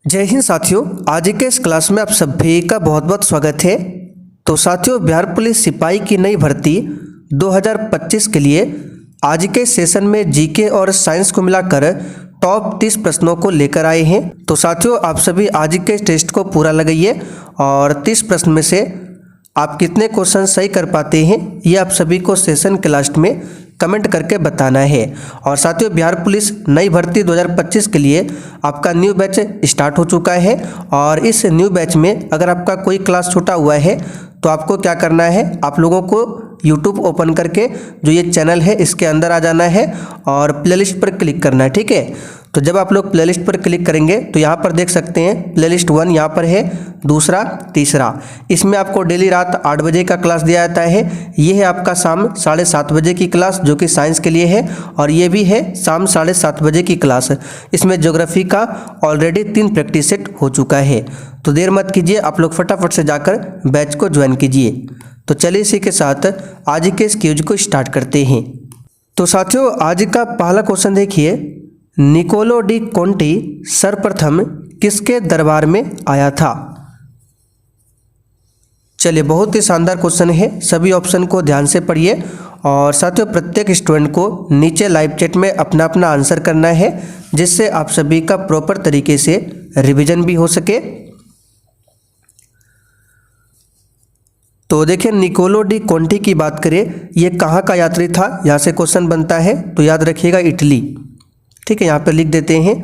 जय हिंद साथियों, आज के इस क्लास में आप सभी का बहुत बहुत स्वागत है। तो साथियों, बिहार पुलिस सिपाही की नई भर्ती 2025 के लिए आज के सेशन में जीके और साइंस को मिलाकर टॉप 30 प्रश्नों को लेकर आए हैं। तो साथियों, आप सभी आज के टेस्ट को पूरा लगाइए और 30 प्रश्न में से आप कितने क्वेश्चन सही कर पाते हैं ये आप सभी को सेशन के लास्ट में कमेंट करके बताना है। और साथियों, बिहार पुलिस नई भर्ती 2025 के लिए आपका न्यू बैच स्टार्ट हो चुका है और इस न्यू बैच में अगर आपका कोई क्लास छूटा हुआ है तो आपको क्या करना है, आप लोगों को यूट्यूब ओपन करके जो ये चैनल है इसके अंदर आ जाना है और प्लेलिस्ट पर क्लिक करना है। ठीक है, तो जब आप लोग प्लेलिस्ट पर क्लिक करेंगे तो यहाँ पर देख सकते हैं प्लेलिस्ट 1 यहाँ पर है, दूसरा, तीसरा। इसमें आपको डेली रात 8 बजे का क्लास दिया जाता है। ये है आपका शाम 7:30 बजे की क्लास जो कि साइंस के लिए है, और ये भी है शाम 7:30 बजे की क्लास। इसमें ज्योग्राफी का ऑलरेडी 3 प्रैक्टिस सेट हो चुका है। तो देर मत कीजिए, आप लोग फटाफट से जाकर बैच को ज्वाइन कीजिए। तो चलिए इसी के साथ आज के इस क्विज को स्टार्ट करते हैं। तो साथियों, आज का पहला क्वेश्चन देखिए, निकोलो डी कोंटी सर्वप्रथम किसके दरबार में आया था? चलिए, बहुत ही शानदार क्वेश्चन है, सभी ऑप्शन को ध्यान से पढ़िए। और साथियों, प्रत्येक स्टूडेंट को नीचे लाइव चैट में अपना अपना आंसर करना है जिससे आप सभी का प्रॉपर तरीके से रिवीजन भी हो सके। तो देखिए, निकोलो डी कोंटी की बात करें, ये कहाँ का यात्री था, यहाँ से क्वेश्चन बनता है तो याद रखिएगा इटली। ठीक है, यहाँ पर लिख देते हैं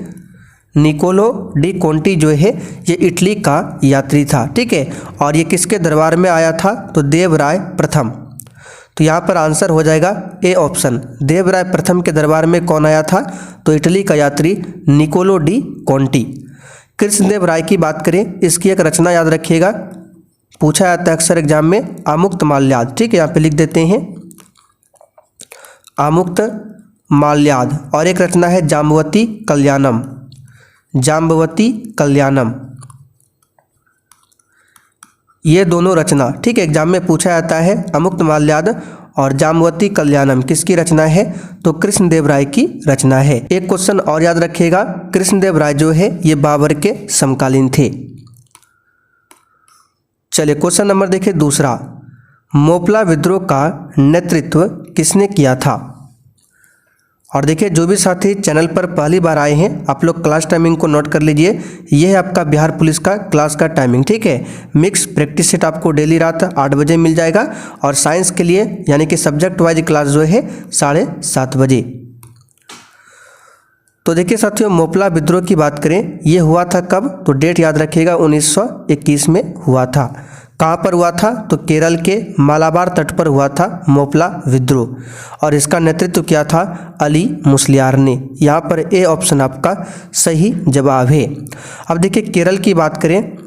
निकोलो डी कोंटी जो है ये इटली का यात्री था। ठीक है, और ये किसके दरबार में आया था? तो देवराय प्रथम। तो यहाँ पर आंसर हो जाएगा ए ऑप्शन, देवराय प्रथम के दरबार में कौन आया था? तो इटली का यात्री निकोलो डी कोंटी। कृष्णदेव राय की बात करें, इसकी एक रचना याद रखिएगा, पूछा जाता है अक्सर एग्जाम में, आमुक्त माल्याद। ठीक है, यहाँ पे लिख देते हैं आमुक्त माल्याद। और एक रचना है जाम्बवती कल्याणम, जाम्बवती कल्याणम। ये दोनों रचना, ठीक है, एग्जाम में पूछा जाता है, आमुक्त माल्याद और जाम्बवती कल्याणम किसकी रचना है? तो कृष्णदेव राय की रचना है। एक क्वेश्चन और याद रखिएगा, कृष्णदेव राय जो है ये बाबर के समकालीन थे। चलिए क्वेश्चन नंबर देखिए दूसरा, मोपला विद्रोह का नेतृत्व किसने किया था? और देखिए, जो भी साथी चैनल पर पहली बार आए हैं आप लोग क्लास टाइमिंग को नोट कर लीजिए। यह है आपका बिहार पुलिस का क्लास का टाइमिंग। ठीक है, मिक्स प्रैक्टिस सेट आपको डेली रात 8 बजे मिल जाएगा और साइंस के लिए यानी कि सब्जेक्ट वाइज क्लास जो है 7:30 बजे। तो देखिए साथियों, मोपला विद्रोह की बात करें, ये हुआ था कब? तो डेट याद रखिएगा 1921 में हुआ था। कहाँ पर हुआ था? तो केरल के मालाबार तट पर हुआ था मोपला विद्रोह, और इसका नेतृत्व किया था अली मुस्लियार ने। यहाँ पर ए ऑप्शन आपका सही जवाब है। अब देखिए, केरल की बात करें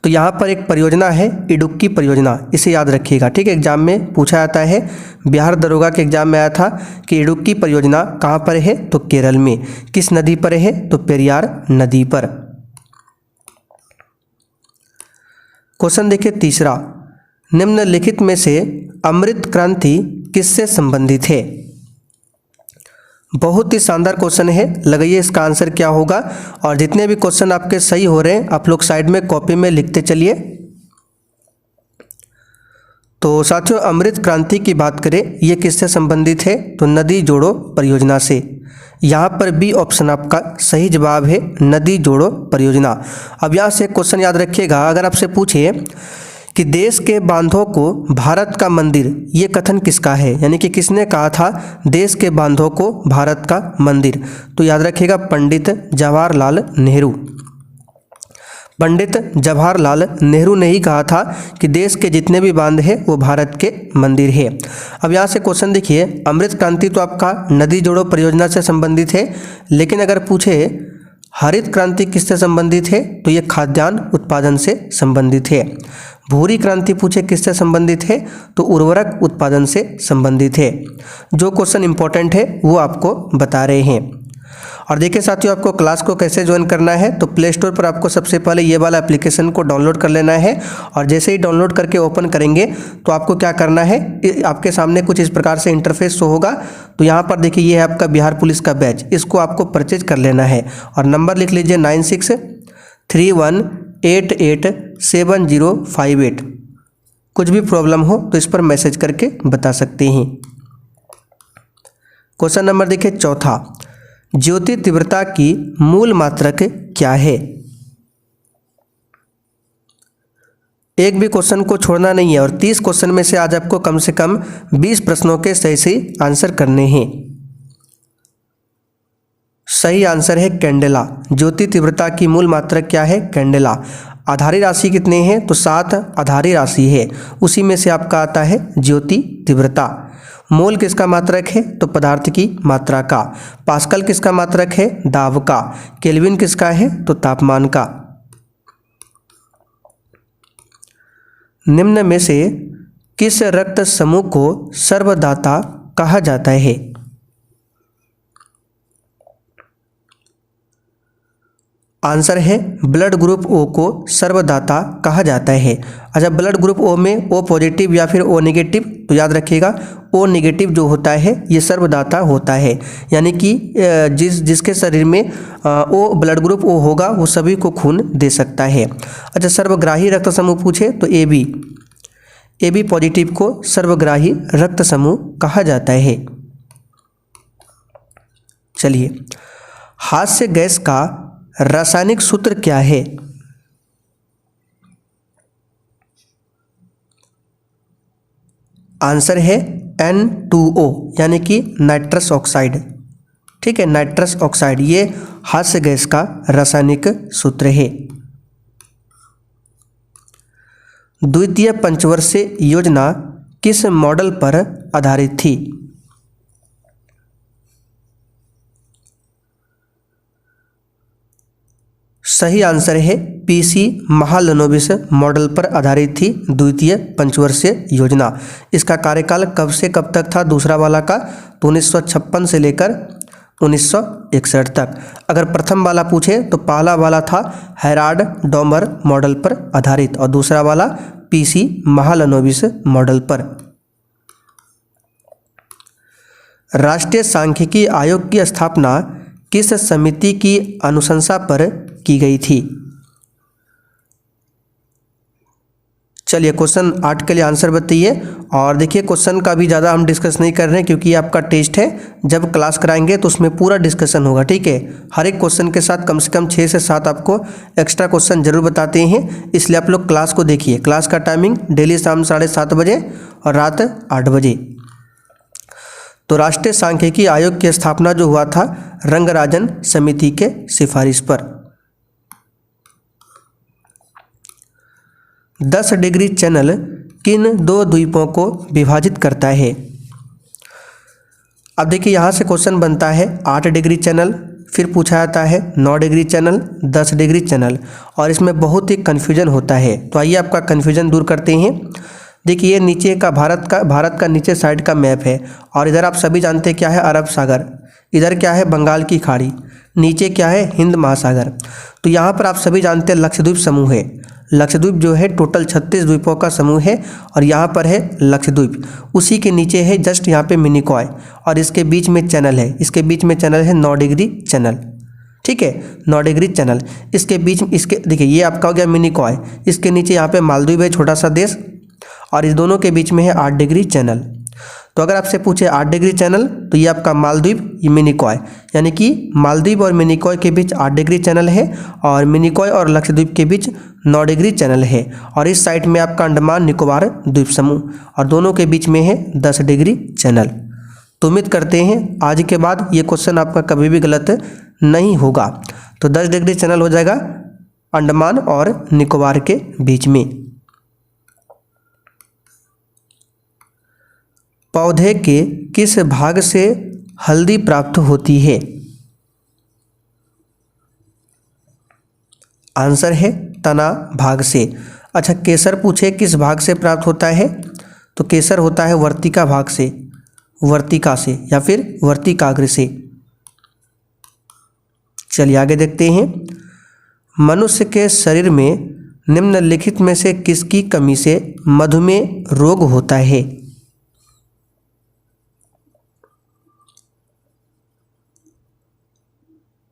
तो यहाँ पर एक परियोजना है इडुक्की परियोजना, इसे याद रखिएगा। ठीक है, एग्जाम में पूछा जाता है, बिहार दरोगा के एग्जाम में आया था कि इडुक्की परियोजना कहाँ पर है? तो केरल में। किस नदी पर है? तो पेरियार नदी पर। क्वेश्चन देखिए तीसरा, निम्नलिखित में से अमृत क्रांति किससे संबंधित है? बहुत ही शानदार क्वेश्चन है, लगाइए इसका आंसर क्या होगा। और जितने भी क्वेश्चन आपके सही हो रहे हैं आप लोग साइड में कॉपी में लिखते चलिए। तो साथियों, अमृत क्रांति की बात करें, ये किससे संबंधित है? तो नदी जोड़ो परियोजना से। यहाँ पर बी ऑप्शन आपका सही जवाब है, नदी जोड़ो परियोजना। अब यहाँ से क्वेश्चन याद रखिएगा, अगर आपसे पूछे कि देश के बांधों को भारत का मंदिर, ये कथन किसका है? यानी कि किसने कहा था देश के बांधों को भारत का मंदिर? तो याद रखिएगा पंडित जवाहरलाल नेहरू। पंडित जवाहरलाल नेहरू ने ही कहा था कि देश के जितने भी बांध हैं वो भारत के मंदिर है। अब यहाँ से क्वेश्चन देखिए, अमृत क्रांति तो आपका नदी जोड़ो परियोजना से संबंधित है, लेकिन अगर पूछे हरित क्रांति किससे संबंधित है? तो ये खाद्यान्न उत्पादन से संबंधित है। भूरी क्रांति पूछे किससे संबंधित है? तो उर्वरक उत्पादन से संबंधित है। जो क्वेश्चन इंपॉर्टेंट है वो आपको बता रहे हैं। और देखिए साथियों, आपको क्लास को कैसे ज्वाइन करना है, तो प्ले स्टोर पर आपको सबसे पहले ये वाला एप्लीकेशन को डाउनलोड कर लेना है। और जैसे ही डाउनलोड करके ओपन करेंगे तो आपको क्या करना है, आपके सामने कुछ इस प्रकार से इंटरफेस शो होगा। तो यहाँ पर देखिए, ये है आपका बिहार पुलिस का बैच, इसको आपको परचेज कर लेना है। और नंबर लिख लीजिए 96 91887058। कुछ भी प्रॉब्लम हो तो इस पर मैसेज करके बता सकते हैं। क्वेश्चन नंबर देखिए चौथा, ज्योति तीव्रता की मूल मात्रक क्या है? एक भी क्वेश्चन को छोड़ना नहीं है और 30 क्वेश्चन में से आज आपको कम से कम 20 प्रश्नों के सही सही आंसर करने हैं। सही आंसर है कैंडेला। ज्योति तीव्रता की मूल मात्रक क्या है? कैंडेला। आधारी राशि कितने हैं? तो 7 आधारी राशि है, उसी में से आपका आता है ज्योति तीव्रता। मोल किसका मात्रक है? तो पदार्थ की मात्रा का। पास्कल किसका मात्रक है? दाब का। केल्विन किसका है? तो तापमान का। निम्न में से किस रक्त समूह को सर्वदाता कहा जाता है? आंसर है ब्लड ग्रुप ओ को सर्वदाता कहा जाता है। अच्छा, ब्लड ग्रुप ओ में ओ पॉजिटिव या फिर ओ नेगेटिव, तो याद रखिएगा ओ नेगेटिव जो होता है ये सर्वदाता होता है, यानी कि जिसके शरीर में ओ ब्लड ग्रुप ओ होगा वो सभी को खून दे सकता है। अच्छा, सर्वग्राही रक्त समूह पूछे तो ए बी पॉजिटिव को सर्वग्राही रक्त समूह कहा जाता है। चलिए, हास्य गैस का रासायनिक सूत्र क्या है? आंसर है N2O यानी कि नाइट्रस ऑक्साइड। ठीक है, नाइट्रस ऑक्साइड ये हास्य गैस का रासायनिक सूत्र है। द्वितीय पंचवर्षीय योजना किस मॉडल पर आधारित थी? सही आंसर है पीसी महालनोबिस मॉडल पर आधारित थी द्वितीय पंचवर्षीय योजना। इसका कार्यकाल कब से कब तक था? दूसरा वाला का तो 1956 से लेकर 1961 तक। अगर प्रथम वाला पूछे तो पहला वाला था हेराल्ड डॉमर मॉडल पर आधारित और दूसरा वाला पीसी महालनोबिस मॉडल पर। राष्ट्रीय सांख्यिकी आयोग की स्थापना किस समिति की अनुशंसा पर की गई थी? चलिए, क्वेश्चन 8 के लिए आंसर बताइए। और देखिए, क्वेश्चन का भी ज़्यादा हम डिस्कस नहीं कर रहे हैं क्योंकि ये आपका टेस्ट है, जब क्लास कराएंगे तो उसमें पूरा डिस्कशन होगा। ठीक है, हर एक क्वेश्चन के साथ कम से कम 6 से 7 आपको एक्स्ट्रा क्वेश्चन जरूर बताते हैं, इसलिए आप लोग क्लास को देखिए। क्लास का टाइमिंग डेली शाम 7:30 बजे और रात 8 बजे। तो राष्ट्रीय सांख्यिकी आयोग की स्थापना जो हुआ था रंगराजन समिति के सिफारिश पर। 10 डिग्री चैनल किन 2 द्वीपों को विभाजित करता है? अब देखिए, यहाँ से क्वेश्चन बनता है 8 डिग्री चैनल, फिर पूछा जाता है 9 डिग्री चैनल, 10 डिग्री चैनल, और इसमें बहुत ही कन्फ्यूजन होता है। तो आइए आपका कन्फ्यूजन दूर करते हैं। देखिए, ये नीचे का भारत का नीचे साइड का मैप है और इधर आप सभी जानते हैं क्या है? अरब सागर। इधर क्या है? बंगाल की खाड़ी। नीचे क्या है? हिंद महासागर। तो यहाँ पर आप सभी जानते हैं लक्षद्वीप समूह है। लक्षद्वीप जो है टोटल 36 द्वीपों का समूह है और यहाँ पर है लक्षद्वीप। उसी के नीचे है जस्ट यहाँ पे मिनिकॉय और इसके बीच में चैनल है। इसके बीच में चैनल है 9 डिग्री चैनल। ठीक है, 9 डिग्री चैनल। इसके बीच में इसके देखिए, ये आपका हो गया मिनिकॉय। इसके नीचे यहाँ पे मालदीव है, छोटा सा देश, और इस दोनों के बीच में है 8 डिग्री चैनल। तो अगर आपसे पूछे 8 डिग्री चैनल तो ये आपका मालदीव, ये मिनिकॉय, यानी कि मालदीव और मिनिकॉय के बीच 8 डिग्री चैनल है और मिनिकॉय और लक्षद्वीप के बीच 9 डिग्री चैनल है। और इस साइड में आपका अंडमान निकोबार द्वीप समूह और दोनों के बीच में है 10 डिग्री चैनल। तो उम्मीद करते हैं आज के बाद ये क्वेश्चन आपका कभी भी गलत नहीं होगा। तो 10 डिग्री चैनल हो जाएगा अंडमान और निकोबार के बीच में। पौधे के किस भाग से हल्दी प्राप्त होती है? आंसर है तना भाग से। अच्छा, केसर पूछे किस भाग से प्राप्त होता है? तो केसर होता है वर्तिका भाग से, वर्तिका से या फिर वर्तिकाग्र से। चलिए आगे देखते हैं। मनुष्य के शरीर में निम्नलिखित में से किसकी कमी से मधुमेह रोग होता है?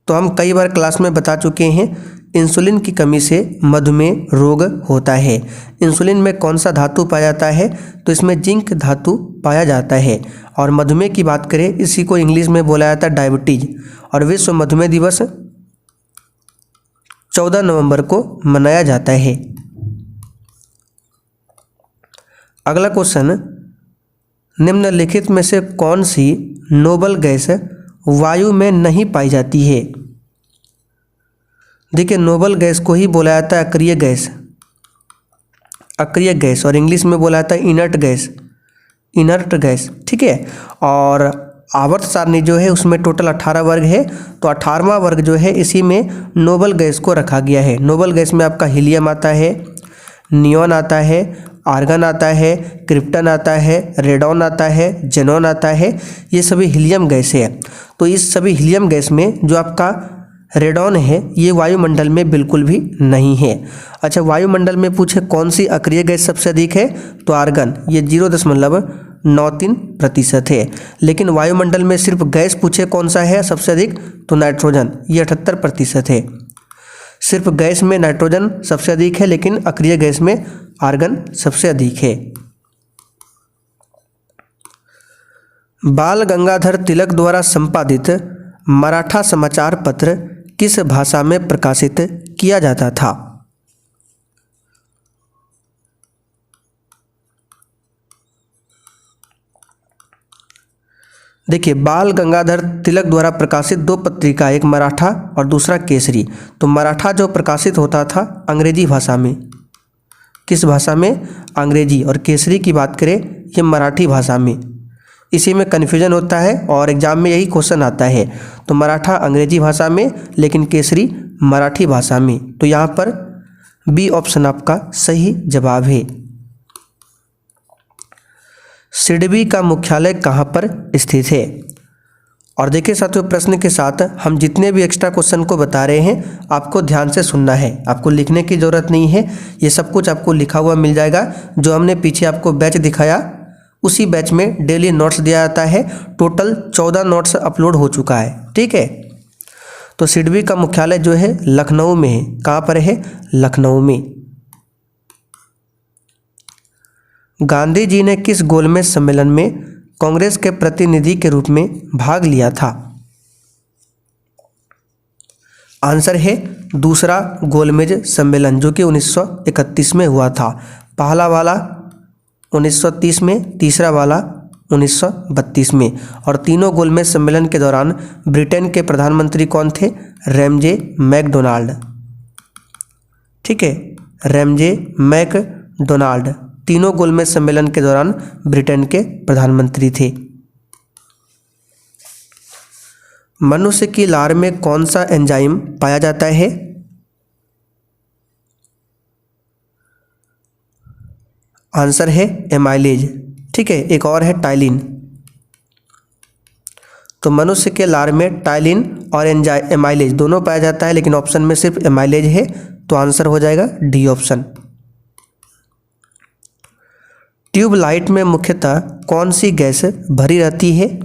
तो हम कई बार क्लास में बता चुके हैं इंसुलिन की कमी से मधुमेह रोग होता है। इंसुलिन में कौन सा धातु पाया जाता है? तो इसमें जिंक धातु पाया जाता है। और मधुमेह की बात करें, इसी को इंग्लिश में बोला जाता है डायबिटीज। और विश्व मधुमेह दिवस 14 नवंबर को मनाया जाता है। अगला क्वेश्चन, निम्नलिखित में से कौन सी नोबल गैस वायु में नहीं पाई जाती है? देखिए, नोबल गैस को ही बोला जाता है अक्रिय गैस, अक्रिय गैस, और इंग्लिश में बोला जाता है इनर्ट गैस, इनर्ट गैस। ठीक है। और आवर्त सारणी जो है उसमें टोटल 18 वर्ग है, तो 18वां वर्ग जो है इसी में नोबल गैस को रखा गया है। नोबल गैस में आपका हीलियम आता है, नियॉन आता है, आर्गन आता है, क्रिप्टन आता है, रेडॉन आता है, जेनॉन आता है, ये सभी हीलियम गैस है। तो इस सभी हीलियम गैस में जो आपका रेडॉन है ये वायुमंडल में बिल्कुल भी नहीं है। अच्छा, वायुमंडल में पूछे कौन सी अक्रिय गैस सबसे अधिक है, तो आर्गन, ये 0.93% है। लेकिन वायुमंडल में सिर्फ गैस पूछे कौन सा है सबसे अधिक, तो नाइट्रोजन, ये 78% है। सिर्फ गैस में नाइट्रोजन सबसे अधिक है, लेकिन अक्रिय गैस में आर्गन सबसे अधिक है। बाल गंगाधर तिलक द्वारा संपादित मराठा समाचार पत्र किस भाषा में प्रकाशित किया जाता था? देखिए, बाल गंगाधर तिलक द्वारा प्रकाशित दो पत्रिका, एक मराठा और दूसरा केसरी। तो मराठा जो प्रकाशित होता था अंग्रेजी भाषा में, किस भाषा में? अंग्रेजी। और केसरी की बात करें ये मराठी भाषा में। इसी में कन्फ्यूजन होता है और एग्जाम में यही क्वेश्चन आता है। तो मराठा अंग्रेजी भाषा में, लेकिन केसरी मराठी भाषा में। तो यहाँ पर बी ऑप्शन आपका सही जवाब है। सिडबी का मुख्यालय कहाँ पर स्थित है? और देखिए साथियों, प्रश्न के साथ हम जितने भी एक्स्ट्रा क्वेश्चन को बता रहे हैं आपको ध्यान से सुनना है, आपको लिखने की ज़रूरत नहीं है। ये सब कुछ आपको लिखा हुआ मिल जाएगा। जो हमने पीछे आपको बैच दिखाया उसी बैच में डेली नोट्स दिया जाता है। टोटल 14 नोट्स अपलोड हो चुका है। ठीक है। तो सिडबी का मुख्यालय जो है लखनऊ में है। कहाँ पर है? लखनऊ में। गांधी जी ने किस गोलमेज सम्मेलन में कांग्रेस के प्रतिनिधि के रूप में भाग लिया था? आंसर है दूसरा गोलमेज सम्मेलन, जो कि 1931 में हुआ था। पहला वाला 1930 में, तीसरा वाला 1932 में। और तीनों गोलमेज सम्मेलन के दौरान ब्रिटेन के प्रधानमंत्री कौन थे? Ramsay MacDonald. ठीक है, रैमजे मैकडोनाल्ड तीनों गोलमेज सम्मेलन के दौरान ब्रिटेन के प्रधानमंत्री थे। मनुष्य की लार में कौन सा एंजाइम पाया जाता है? आंसर है एमाइलेज। ठीक है, एक और है टाइलिन। तो मनुष्य के लार में टाइलिन और एमाइलेज दोनों पाया जाता है, लेकिन ऑप्शन में सिर्फ एमाइलेज है। तो आंसर हो जाएगा डी ऑप्शन। ट्यूबलाइट में मुख्यतः कौन सी गैस भरी रहती है?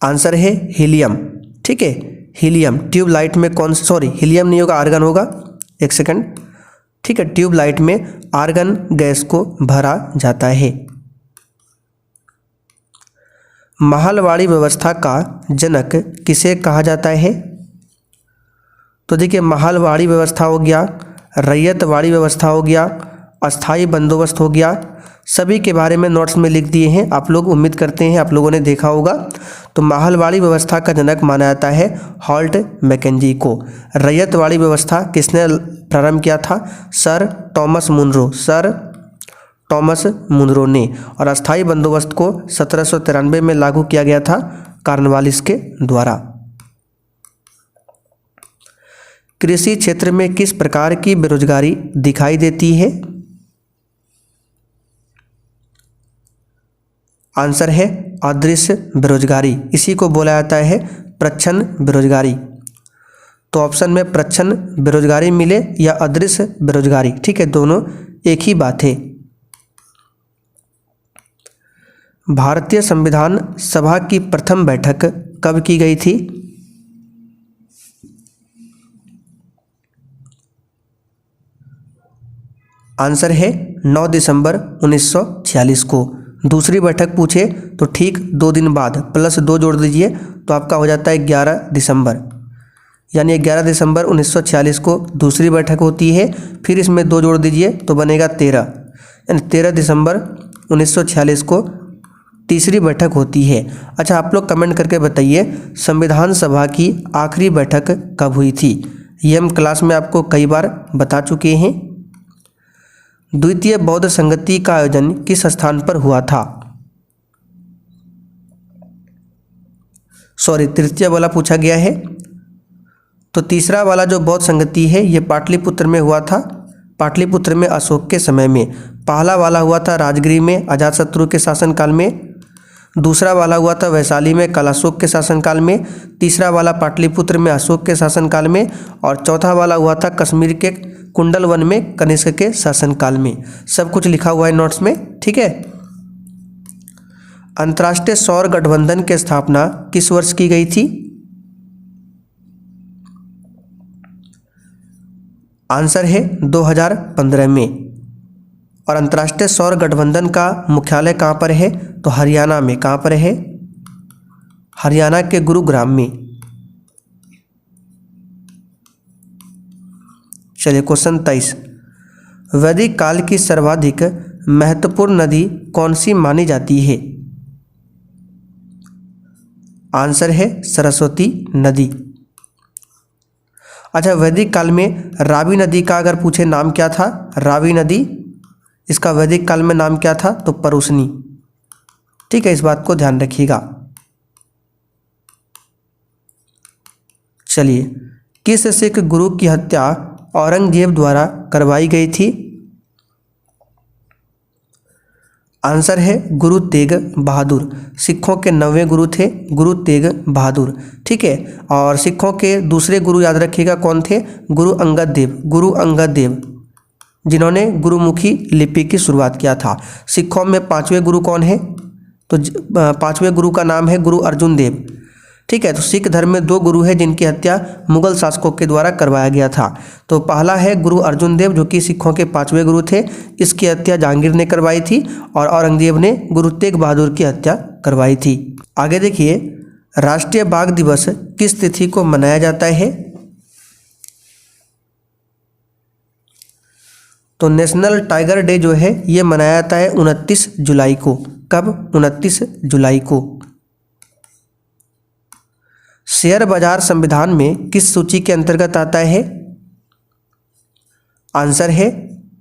आंसर है हीलियम। ठीक है, हीलियम। ट्यूबलाइट में कौन, सॉरी हीलियम नहीं होगा, आर्गन होगा। एक सेकंड। ठीक है, ट्यूबलाइट में आर्गन गैस को भरा जाता है। महलवाड़ी व्यवस्था का जनक किसे कहा जाता है? तो देखिए, महलवाड़ी व्यवस्था हो गया, रैयतवाड़ी व्यवस्था हो गया, अस्थाई बंदोबस्त हो गया, सभी के बारे में नोट्स में लिख दिए हैं। आप लोग उम्मीद करते हैं आप लोगों ने देखा होगा। तो महलवाड़ी व्यवस्था का जनक माना जाता है हॉल्ट मैकेंजी को। रैयतवाड़ी व्यवस्था किसने प्रारंभ किया था? Sir Thomas Munro, sir Thomas Munro ने। और अस्थाई बंदोबस्त को 1793 में लागू किया गया था कॉर्नवालिस के द्वारा। कृषि क्षेत्र में किस प्रकार की बेरोजगारी दिखाई देती है? आंसर है अदृश्य बेरोजगारी। इसी को बोला जाता है प्रच्छन्न बेरोजगारी। तो ऑप्शन में प्रच्छन्न बेरोजगारी मिले या अदृश्य बेरोजगारी, ठीक है, दोनों एक ही बात है। भारतीय संविधान सभा की प्रथम बैठक कब की गई थी? आंसर है 9 दिसंबर 1946 को। दूसरी बैठक पूछे तो ठीक 2 दिन बाद +2 जोड़ दीजिए तो आपका हो जाता है 11 दिसंबर, यानी 11 दिसंबर 1946 को दूसरी बैठक होती है। फिर इसमें 2 जोड़ दीजिए तो बनेगा 13, यानी 13 दिसंबर 1946 को तीसरी बैठक होती है। अच्छा, आप लोग कमेंट करके बताइए संविधान सभा की आखिरी बैठक कब हुई थी? ये हम क्लास में आपको कई बार बता चुके हैं। द्वितीय बौद्ध संगति का आयोजन किस स्थान पर हुआ था? सॉरी, तृतीय वाला पूछा गया है। तो तीसरा वाला जो बौद्ध संगति है ये पाटलिपुत्र में हुआ था, पाटलिपुत्र में अशोक के समय में। पहला वाला हुआ था राजगृह में अजातशत्रु के शासनकाल में, दूसरा वाला हुआ था वैशाली में कलाशोक के शासनकाल में, तीसरा वाला पाटलिपुत्र में अशोक के शासनकाल में, और चौथा वाला हुआ था कश्मीर के कुंडलवन में कनिष्क के शासनकाल में। सब कुछ लिखा हुआ है नोट्स में, ठीक है। अंतर्राष्ट्रीय सौर गठबंधन की स्थापना किस वर्ष की गई थी? आंसर है 2015 में। और अंतर्राष्ट्रीय सौर गठबंधन का मुख्यालय कहाँ पर है? तो हरियाणा में। कहाँ पर है? हरियाणा के गुरुग्राम में। चलिए क्वेश्चन 23, वैदिक काल की सर्वाधिक महत्वपूर्ण नदी कौन सी मानी जाती है? आंसर है सरस्वती नदी। अच्छा, वैदिक काल में रावी नदी का अगर पूछे नाम क्या था? रावी नदी, इसका वैदिक काल में नाम क्या था? तो परुशनी। ठीक है, इस बात को ध्यान रखिएगा। चलिए, किस सिख गुरु की हत्या औरंगजेब द्वारा करवाई गई थी? आंसर है गुरु तेग बहादुर। सिखों के 9वें गुरु थे गुरु तेग बहादुर, ठीक है। और सिखों के दूसरे गुरु याद रखिएगा कौन थे? गुरु अंगद देव, गुरु अंगद देव, जिन्होंने गुरुमुखी लिपि की शुरुआत किया था। सिखों में 5वें गुरु कौन है? तो 5वें गुरु का नाम है गुरु अर्जुन देव, ठीक है। तो सिख धर्म में 2 गुरु हैं जिनकी हत्या मुगल शासकों के द्वारा करवाया गया था। तो पहला है गुरु अर्जुन देव जो कि सिखों के 5वें गुरु थे, इसकी हत्या जहांगीर ने करवाई थी, और औरंगजेब ने गुरु तेग बहादुर की हत्या करवाई थी। आगे देखिए, राष्ट्रीय बाघ दिवस किस तिथि को मनाया जाता है? तो नेशनल टाइगर डे जो है ये मनाया जाता है 29 जुलाई को। कब? 29 जुलाई को। शेयर बाजार संविधान में किस सूची के अंतर्गत आता है? आंसर है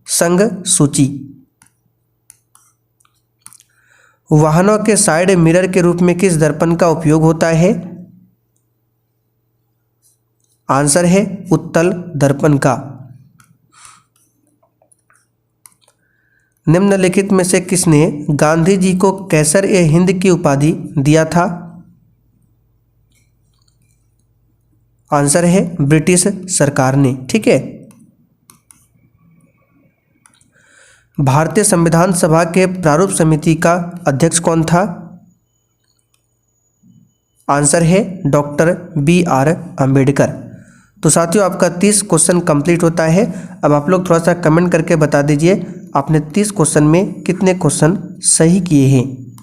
संघ सूची। वाहनों के साइड मिरर के रूप में किस दर्पण का उपयोग होता है? आंसर है उत्तल दर्पण का। निम्नलिखित में से किसने गांधी जी को कैसर-ए-हिंद की उपाधि दिया था? आंसर है ब्रिटिश सरकार ने, ठीक है। भारतीय संविधान सभा के प्रारूप समिति का अध्यक्ष कौन था? आंसर है डॉक्टर BR अम्बेडकर। तो साथियों, आपका 30 क्वेश्चन कंप्लीट होता है। अब आप लोग थोड़ा सा कमेंट करके बता दीजिए आपने 30 क्वेश्चन में कितने क्वेश्चन सही किए हैं।